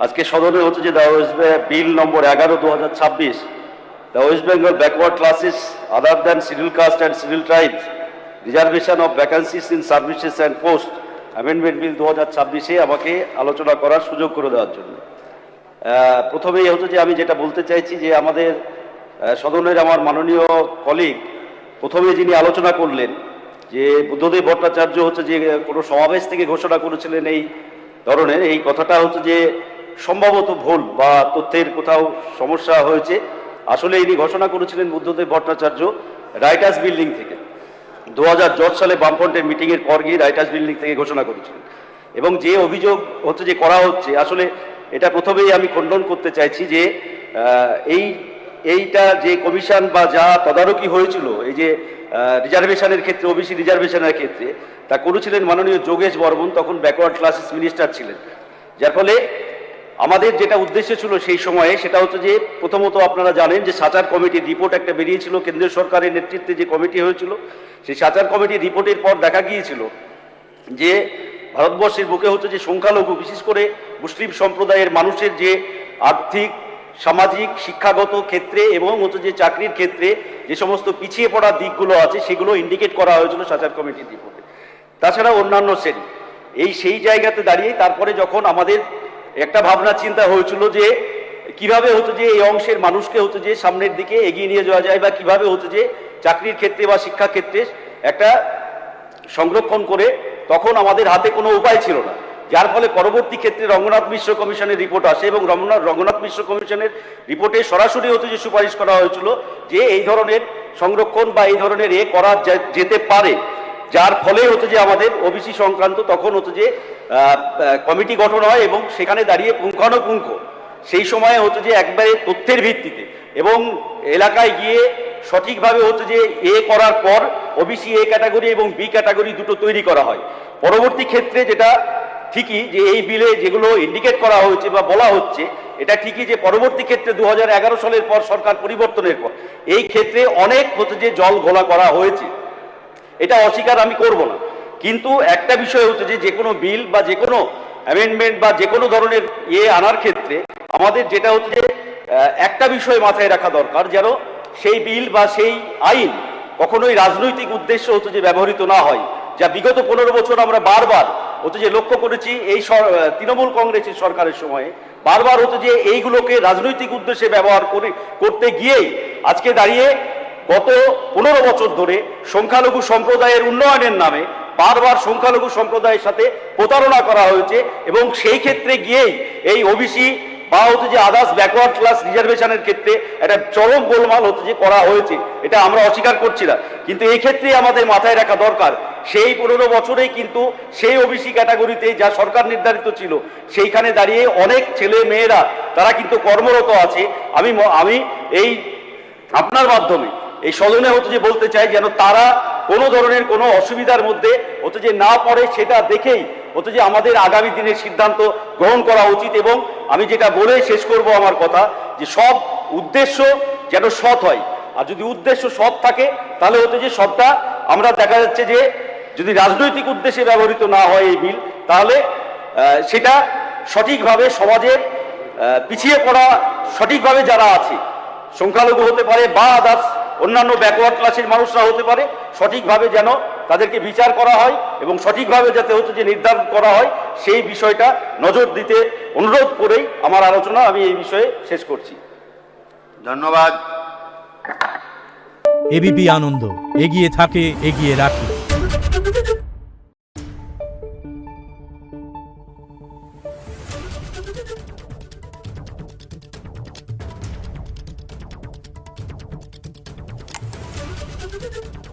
আজকে সদনে হচ্ছে যে bill number 11/2026, the West Bengal backward classes other than scheduled caste and scheduled tribes reservation of vacancies in services and post amendment bill 2026-এ আমাকে আলোচনা করার সুযোগ করে দেওয়ার জন্য। প্রথমেই হচ্ছে যে আমি যেটা বলতে চাইছি যে আমাদের সদনের আমার মাননীয় কলিগ প্রথমে যিনি আলোচনা করলেন যে বুদ্ধদেব ভট্টাচার্য হচ্ছে যে কোনো সমাবেশ থেকে ঘোষণা করেছিলেন এই ধরনের, এই কথাটা হচ্ছে যে সম্ভবত ভুল বা তথ্যের কোথাও সমস্যা হয়েছে। আসলে ইনি ঘোষণা করেছিলেন বুদ্ধদেব ভট্টাচার্য রাইটার্স বিল্ডিং থেকে 2010 সালে বামফ্রন্টের মিটিংয়ের পর গিয়ে রাইটার্স বিল্ডিং থেকে ঘোষণা করেছিলেন। এবং যে অভিযোগ হচ্ছে যে করা হচ্ছে, আসলে এটা প্রথমেই আমি খণ্ডন করতে চাইছি যে এইটা যে কমিশন বা যা তদারকি হয়েছিল এই যে রিজার্ভেশনের ক্ষেত্রে, ওবিসি রিজার্ভেশনের ক্ষেত্রে, তা করেছিলেন মাননীয় যোগেশ বর্মন, তখন ব্যাকওয়ার্ড ক্লাসেস মিনিস্টার ছিলেন। যার ফলে আমাদের যেটা উদ্দেশ্য ছিল সেই সময়ে সেটা হচ্ছে যে প্রথমত আপনারা জানেন যে সাচার কমিটির রিপোর্ট একটা বেরিয়েছিল, কেন্দ্রীয় সরকারের নেতৃত্বে যে কমিটি হয়েছিল, সেই সাচার কমিটির রিপোর্টের পর দেখা গিয়েছিল যে ভারতবর্ষের বুকে হচ্ছে যে সংখ্যালঘু, বিশেষ করে মুসলিম সম্প্রদায়ের মানুষের যে আর্থিক, সামাজিক, শিক্ষাগত ক্ষেত্রে এবং হচ্ছে যে চাকরির ক্ষেত্রে যে সমস্ত পিছিয়ে পড়া দিকগুলো আছে সেগুলো ইন্ডিকেট করা হয়েছিল সাচার কমিটির রিপোর্টে। তাছাড়া অন্যান্য শ্রেণী, সেই জায়গাতে দাঁড়িয়ে তারপরে যখন আমাদের একটা ভাবনা চিন্তা হয়েছিল যে কিভাবে হচ্ছে যে এই অংশের মানুষকে হচ্ছে যে সামনের দিকে এগিয়ে নিয়ে যাওয়া যায় বা কিভাবে হচ্ছে যে চাকরির ক্ষেত্রে বা শিক্ষা ক্ষেত্রে একটা সংরক্ষণ করে, তখন আমাদের হাতে কোনো উপায় ছিল না। যার ফলে পরবর্তী ক্ষেত্রে রঙ্গনাথ মিশ্র কমিশনের রিপোর্ট আসে এবং রঙ্গনাথ মিশ্র কমিশনের রিপোর্টে সরাসরি হচ্ছে যে সুপারিশ করা হয়েছিল যে এই ধরনের সংরক্ষণ বা এই ধরনের করা যেতে পারে। যার ফলে হচ্ছে যে আমাদের ওবিসি সংক্রান্ত তখন হচ্ছে যে কমিটি গঠন হয় এবং সেখানে দাঁড়িয়ে পুঙ্খানুপুঙ্খ সেই সময়ে হচ্ছে যে একবারে তথ্যের ভিত্তিতে এবং এলাকায় গিয়ে সঠিকভাবে হচ্ছে যে করার পর ওবিসি ক্যাটাগরি এবং বি ক্যাটাগরি দুটো তৈরি করা হয়। পরবর্তী ক্ষেত্রে যেটা ঠিকই যে এই বিলে যেগুলো ইন্ডিকেট করা হয়েছে বা বলা হচ্ছে, এটা ঠিকই যে পরবর্তী ক্ষেত্রে 2011 সালের পর সরকার পরিবর্তনের পর এই ক্ষেত্রে অনেক হচ্ছে যে জল ঘোলা করা হয়েছে, এটা অস্বীকার আমি করব না। কিন্তু একটা বিষয় হচ্ছে যে কোনো বিল বা যে কোনো অ্যামেন্ডমেন্ট বা যে কোনো ধরনের আনার ক্ষেত্রে আমাদের যেটা হচ্ছে যে একটা বিষয় মাথায় রাখা দরকার, যেন সেই বিল বা সেই আইন কখনোই রাজনৈতিক উদ্দেশ্য হচ্ছে যে ব্যবহৃত না হয়। যা বিগত 15 বছর আমরা বারবার হচ্ছে যে লক্ষ্য করেছি এই তৃণমূল কংগ্রেসের সরকারের সময়ে বারবার হচ্ছে যে এইগুলোকে রাজনৈতিক উদ্দেশ্যে ব্যবহার করতে গিয়েই আজকে দাঁড়িয়ে গত 15 বছর ধরে সংখ্যালঘু সম্প্রদায়ের উন্নয়নের নামে বারবার সংখ্যালঘু সম্প্রদায়ের সাথে প্রতারণা করা হয়েছে এবং সেই ক্ষেত্রে গিয়েই এই ওবিসি বা হচ্ছে যে আদার্স ব্যাকওয়ার্ড ক্লাস রিজার্ভেশনের ক্ষেত্রে একটা চরম গোলমাল হচ্ছে যে করা হয়েছে, এটা আমরা অস্বীকার করছি না। কিন্তু এই ক্ষেত্রে আমাদের মাথায় রাখা দরকার সেই 15 বছরেই কিন্তু সেই ওবিসি ক্যাটাগরিতে যা সরকার নির্ধারিত ছিল সেইখানে দাঁড়িয়ে অনেক ছেলে মেয়েরা তারা কিন্তু কর্মরত আছে। আমি এই আপনার মাধ্যমে এই সদনে হচ্ছে যে বলতে চাই যেন তারা কোনো ধরনের কোনো অসুবিধার মধ্যে হচ্ছে যে না পড়ে, সেটা দেখেই হচ্ছে যে আমাদের আগামী দিনের সিদ্ধান্ত গ্রহণ করা উচিত। এবং আমি যেটা বলে শেষ করব আমার কথা, যে সব উদ্দেশ্য যেন সৎ হয়, আর যদি উদ্দেশ্য সৎ থাকে তাহলে হচ্ছে যে সবটা আমরা দেখা যাচ্ছে যে যদি রাজনৈতিক উদ্দেশ্যে ব্যবহৃত না হয় এই বিল, তাহলে সেটা সঠিকভাবে সমাজের পিছিয়ে পড়া সঠিকভাবে যারা আছে, সংখ্যালঘু হতে পারে বা আদার্স অন্যান্য ব্যাকওয়ার্ড ক্লাসের মানুষরা হতে পারে, সঠিকভাবে যেন তাদেরকে বিচার করা হয় এবং সঠিকভাবে যাতে হচ্ছে যে নির্ধারণ করা হয় সেই বিষয়টা নজর দিতে অনুরোধ করেই আমার আলোচনা আমি এই বিষয়ে শেষ করছি। ধন্যবাদ। এবিপি আনন্দ, এগিয়ে থাকে, এগিয়ে রাখে। Thank you.